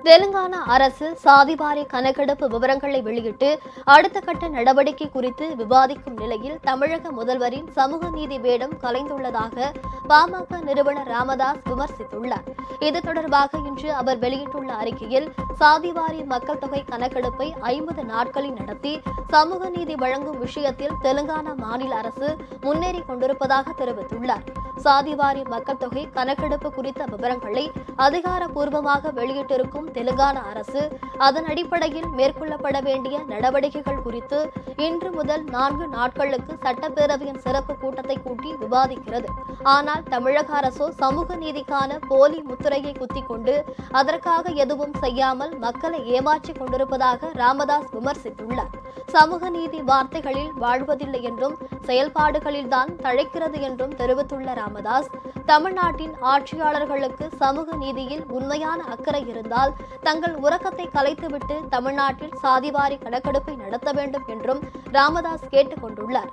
தெலுங்கானா அரசு சாதிவாரி கணக்கெடுப்பு விவரங்களை வெளியிட்டு அடுத்த கட்ட நடவடிக்கை குறித்து விவாதிக்கும் நிலையில் தமிழக முதல்வரின் சமூக நீதி வேடம் கலைந்துள்ளதாக பாமக நிறுவனர் ராமதாஸ் விமர்சித்துள்ளார். இது தொடர்பாக இன்று அவர் வெளியிட்டுள்ள அறிக்கையில் சாதிவாரி மக்கள் தொகை கணக்கெடுப்பை 50 நாட்களில் நடத்தி சமூக நீதி வழங்கும் விஷயத்தில் தெலுங்கானா மாநில அரசு முன்னேறி கொண்டிருப்பதாக தெரிவித்துள்ளார். சாதிவாரி மக்கள் தொகை கணக்கெடுப்பு குறித்த விவரங்களை அதிகாரப்பூர்வமாக வெளியிட்டிருக்கும் தெலுங்கானா அரசு அதன் அடிப்படையில் மேற்கொள்ளப்பட வேண்டிய நடவடிக்கைகள் குறித்து இன்று முதல் 4 நாட்களுக்கு சட்டப்பேரவையின் சிறப்பு கூட்டத்தை கூட்டி விவாதிக்கிறது. ஆனால் தமிழக அரசோ சமூக நீதிக்கான போலி முத்திரையை குத்திக் கொண்டு அதற்காக எதுவும் செய்யாமல் மக்களை ஏமாற்றிக் கொண்டிருப்பதாக ராமதாஸ் விமர்சித்துள்ளார். சமூக நீதி வார்த்தைகளில் வாழ்வதில்லை என்றும் செயல்பாடுகளில்தான் தழைக்கிறது என்றும் தெரிவித்துள்ள ராமதாஸ், தமிழ்நாட்டின் ஆட்சியாளர்களுக்கு சமூக நீதியில் உண்மையான அக்கறை இருந்தால் தங்கள் உறக்கத்தை கலைத்துவிட்டு தமிழ்நாட்டில் சாதிவாரி கணக்கெடுப்பை நடத்த வேண்டும் என்றும் ராமதாஸ் கேட்டுக் கொண்டுள்ளார்.